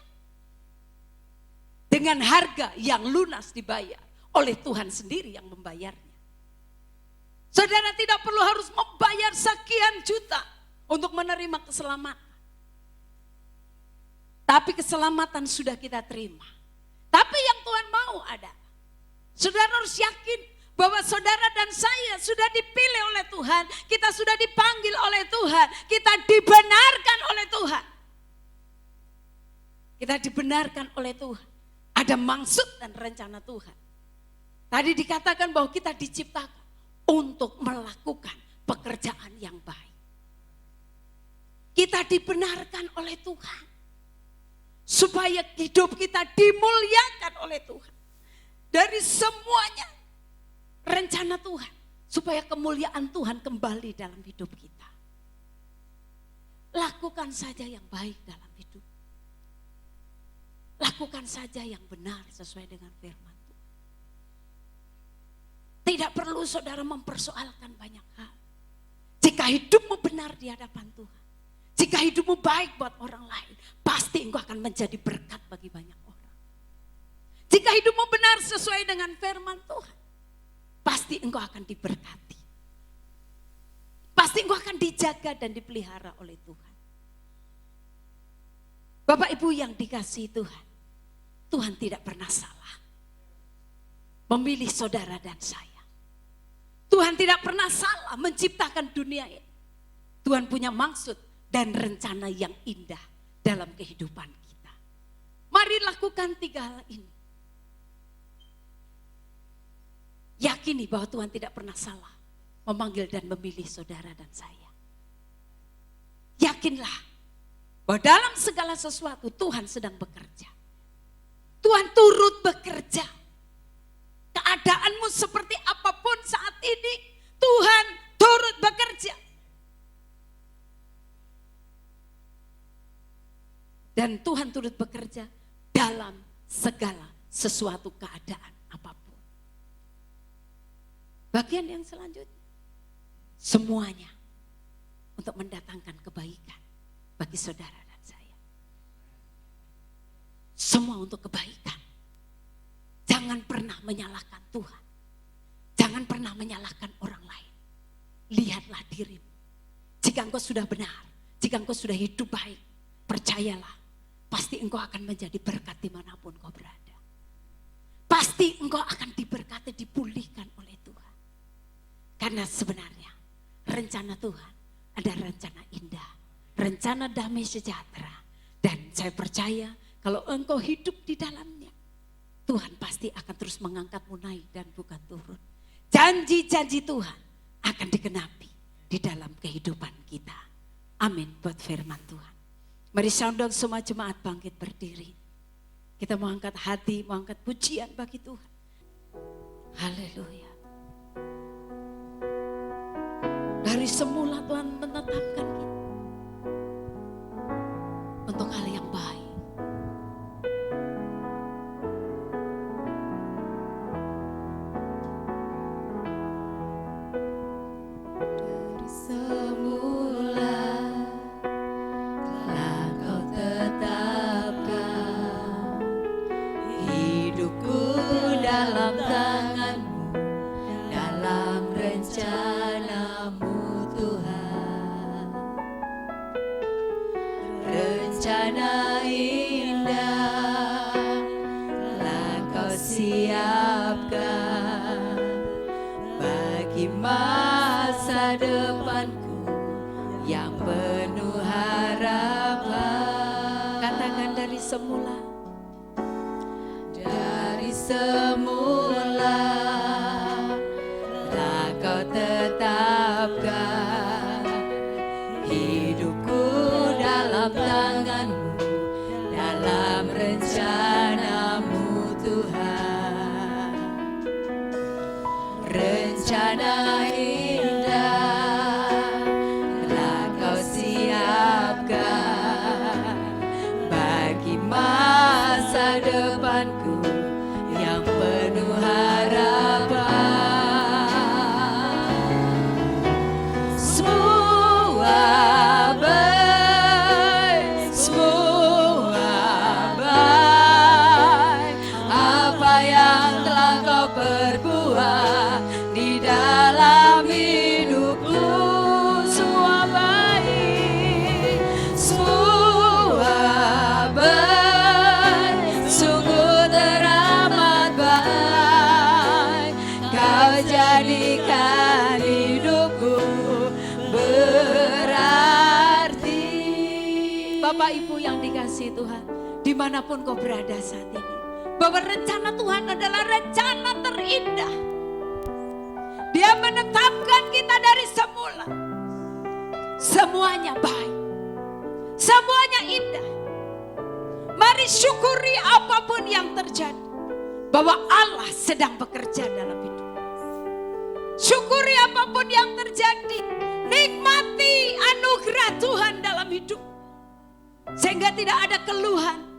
Dengan harga yang lunas dibayar oleh Tuhan sendiri yang membayarnya. Saudara tidak perlu harus membayar sekian juta untuk menerima keselamatan. Tapi keselamatan sudah kita terima. Tapi yang Tuhan mau ada. Saudara harus yakin bahwa saudara dan saya sudah dipilih oleh Tuhan. Kita sudah dipanggil oleh Tuhan. Kita dibenarkan oleh Tuhan. Kita dibenarkan oleh Tuhan. Ada maksud dan rencana Tuhan. Tadi dikatakan bahwa kita diciptakan untuk melakukan pekerjaan yang baik. Kita dibenarkan oleh Tuhan. Supaya hidup kita dimuliakan oleh Tuhan. Dari semuanya rencana Tuhan. Supaya kemuliaan Tuhan kembali dalam hidup kita. Lakukan saja yang baik dalam hidup. Lakukan saja yang benar sesuai dengan firman Tuhan. Tidak perlu saudara mempersoalkan banyak hal. Jika hidupmu benar di hadapan Tuhan. Jika hidupmu baik buat orang lain. Pasti engkau akan menjadi berkat bagi banyak orang. Jika hidupmu benar sesuai dengan firman Tuhan. Pasti engkau akan diberkati. Pasti engkau akan dijaga dan dipelihara oleh Tuhan. Bapak Ibu yang dikasihi Tuhan. Tuhan tidak pernah salah. Memilih saudara dan saya. Tuhan tidak pernah salah menciptakan dunia ini. Tuhan punya maksud dan rencana yang indah dalam kehidupan kita. Mari lakukan 3 hal ini. Yakini bahwa Tuhan tidak pernah salah memanggil dan memilih saudara dan saya. Yakinlah bahwa dalam segala sesuatu Tuhan sedang bekerja. Tuhan turut bekerja. Keadaanmu seperti apapun saat ini, Tuhan turut bekerja. Dan Tuhan turut bekerja dalam segala sesuatu keadaan apapun. Bagian yang selanjutnya, semuanya untuk mendatangkan kebaikan bagi saudara dan saya. Semua untuk kebaikan. Jangan pernah menyalahkan Tuhan. Jangan pernah menyalahkan orang lain. Lihatlah dirimu. Jika engkau sudah benar, jika engkau sudah hidup baik, percayalah, pasti engkau akan menjadi berkat dimanapun kau berada. Pasti engkau akan diberkati, dipulihkan oleh Tuhan. Karena sebenarnya rencana Tuhan ada rencana indah, rencana damai sejahtera. Dan saya percaya kalau engkau hidup di dalamnya, Tuhan pasti akan terus mengangkatmu naik dan bukan turun. Janji-janji Tuhan akan digenapi di dalam kehidupan kita. Amin buat firman Tuhan. Mari saudara semua jemaat bangkit berdiri. Kita mau angkat hati, mau angkat pujian bagi Tuhan. Haleluya. Dari semula Tuhan menetapkan kita untuk hal yang baik. Rencana indah telah kau siapkan bagi masa depanku yang penuh harapan. Katakan dari semula. Dari semula telah kau tetapkan hidupku dalam tanganmu, dalam rencanamu Tuhan. Rencana indah telah kau siapkan bagi masa depanku yang penuh Bapak Ibu yang dikasihi Tuhan, dimanapun kau berada saat ini, bahwa rencana Tuhan adalah rencana terindah. Dia menetapkan kita dari semula. Semuanya baik, semuanya indah. Mari syukuri apapun yang terjadi, bahwa Allah sedang bekerja dalam hidup. Syukuri apapun yang terjadi, nikmati anugerah Tuhan dalam hidup. Sehingga tidak ada keluhan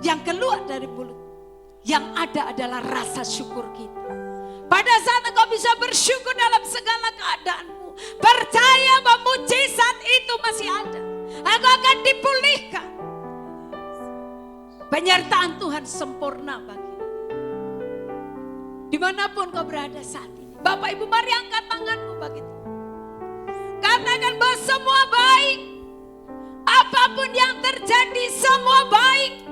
yang keluar dari mulut. Yang ada adalah rasa syukur kita. Pada saat engkau bisa bersyukur dalam segala keadaanmu, percaya bahwa mujizat itu masih ada. Engkau akan dipulihkan. Penyertaan Tuhan sempurna bagi. Dimanapun kau berada saat ini, Bapak Ibu mari angkat tanganmu bagi Tuhan. Katakan bahwa semua baik. Apapun yang terjadi semua baik.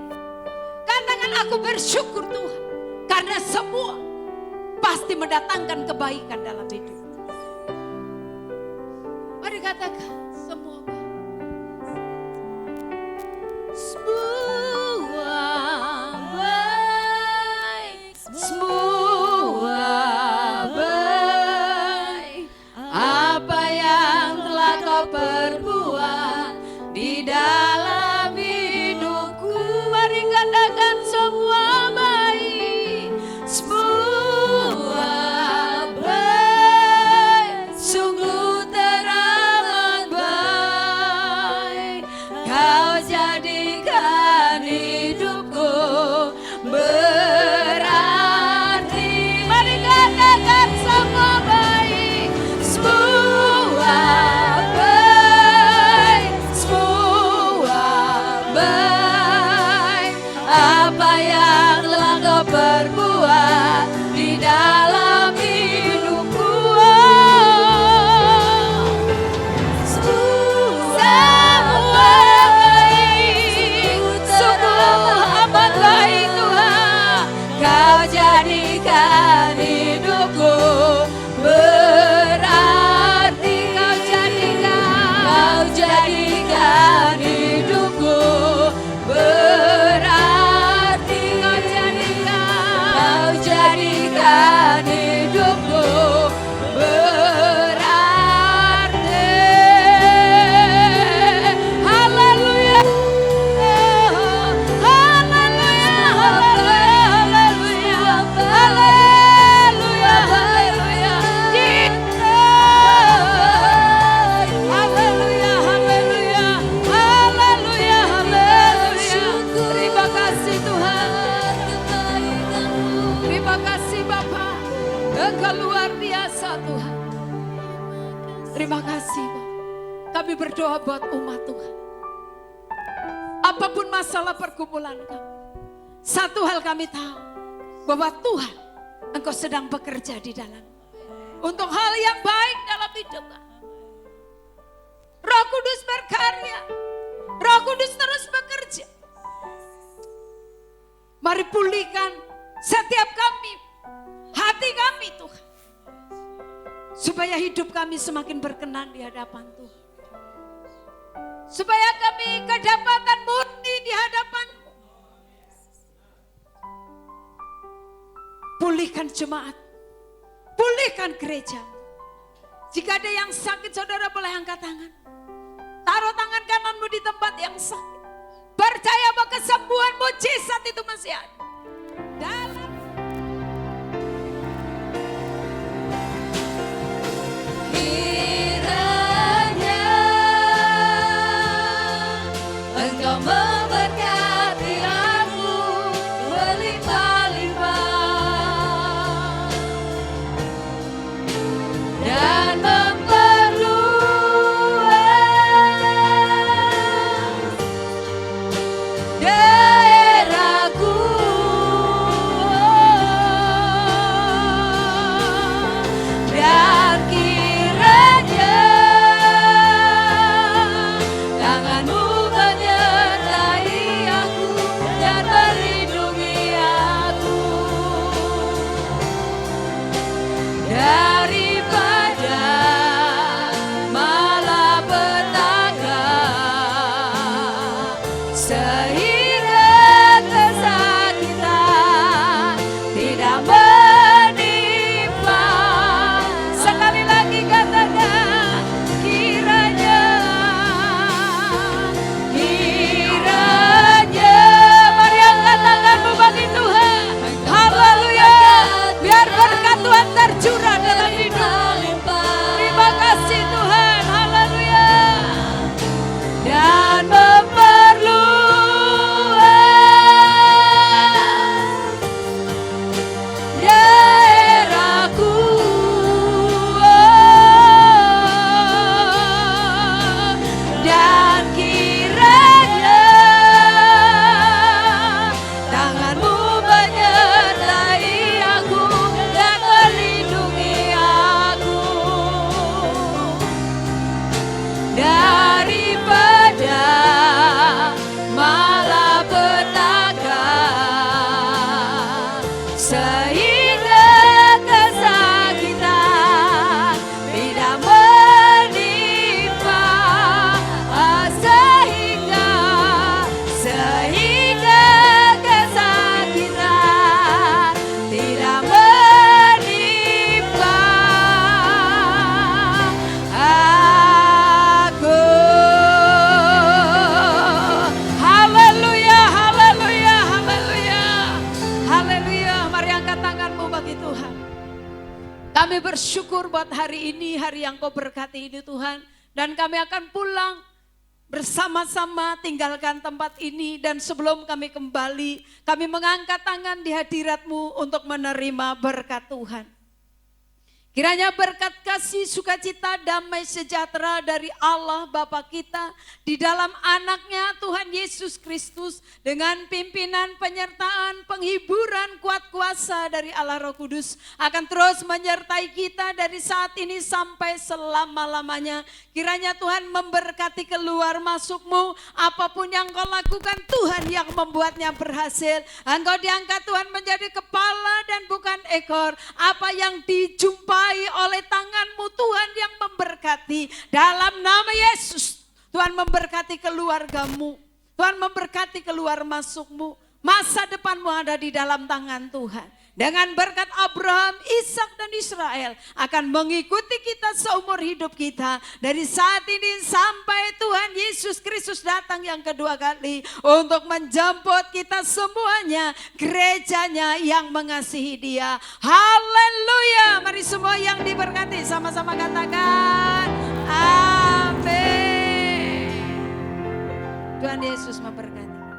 Katakan aku bersyukur Tuhan. Karena semua pasti mendatangkan kebaikan dalam hidup. Mari katakan semua baik. Semua baik, semua baik. Apa yang telah kau perbuat di dalam hidupku, mari katakan semua baik, semua baik, sungguh teramat baik. Kau jadikan hidupku berarti, mari katakan semua baik, semua baik, semua baik. Apa yang telah kau perbuat di dalam hidupku, semua baik, sungguh amat baik Tuhan. Kau jadikan hidupku berarti, kau jadikan hidupku berarti, kau jadikan hidupku berarti. Haleluya, haleluya, haleluya, haleluya, haleluya. Haleluya, haleluya, haleluya, haleluya. Terima kasih Tuhan. Terima kasih Bapa. Engkau luar biasa Tuhan. Terima kasih Bapa. Kami berdoa buat umat Tuhan. Apapun masalah pergumulan kami, satu hal kami tahu, bahwa Tuhan Engkau sedang bekerja di dalam untuk hal yang baik dalam hidup kami. Roh Kudus berkarya, Roh Kudus terus bekerja. Mari pulihkan setiap kami, hati kami Tuhan, supaya hidup kami semakin berkenan di hadapan Tuhan. Supaya kami kedapatan murni di hadapan-Mu. Pulihkan jemaat, pulihkan gereja. Jika ada yang sakit, saudara boleh angkat tangan. Taruh tangan kananmu di tempat yang sakit. Percaya bahwa kesembuhan mujizat itu masih ada. Dalam kiranya Engkau memberkati aku berlimpah-limpah dan memperluas daerahku. sehingga kesakitan tidak menimpa. Sekali lagi katakan, kiranya mari angkat tanganmu bagi Tuhan. Haleluya, biar berkat Tuhan tercurah dalam hidup. Terima kasih Tuhan, haleluya. Dan daerahku, dan kiranya tanganmu menyertai aku dan melindungi aku daripada malapetaka, sehingga kesakitan tidak menimpa. Sehingga kesakitan tidak menimpa aku. Haleluya, haleluya, haleluya, haleluya. Mari angkat tanganmu bagi Tuhan. Kami bersyukur buat hari ini, hari yang Kau berkati ini Tuhan. Dan kami akan pulang bersama-sama tinggalkan tempat ini. Dan sebelum kami kembali, kami mengangkat tangan di hadirat-Mu untuk menerima berkat Tuhan. Kiranya berkat kasih, sukacita, damai, sejahtera dari Allah Bapa kita di dalam anaknya Tuhan Yesus Kristus dengan pimpinan, penyertaan, penghiburan, kuat kuasa dari Allah Roh Kudus akan terus menyertai kita dari saat ini sampai selama-lamanya. Kiranya Tuhan memberkati keluar masukmu, apapun yang kau lakukan Tuhan yang membuatnya berhasil. Engkau diangkat Tuhan menjadi kepala dan bukan ekor. Apa yang dijumpai oleh tanganmu Tuhan yang memberkati. Dalam nama Yesus, Tuhan memberkati keluargamu. Tuhan memberkati keluar masukmu. Masa depanmu ada di dalam tangan Tuhan. Dengan berkat Abraham, Ishak dan Israel akan mengikuti kita seumur hidup kita. Dari saat ini sampai Tuhan Yesus Kristus datang yang kedua kali untuk menjemput kita semuanya, gerejanya yang mengasihi Dia. Haleluya. Mari semua yang diberkati sama-sama katakan amin. Tuhan Yesus memberkati.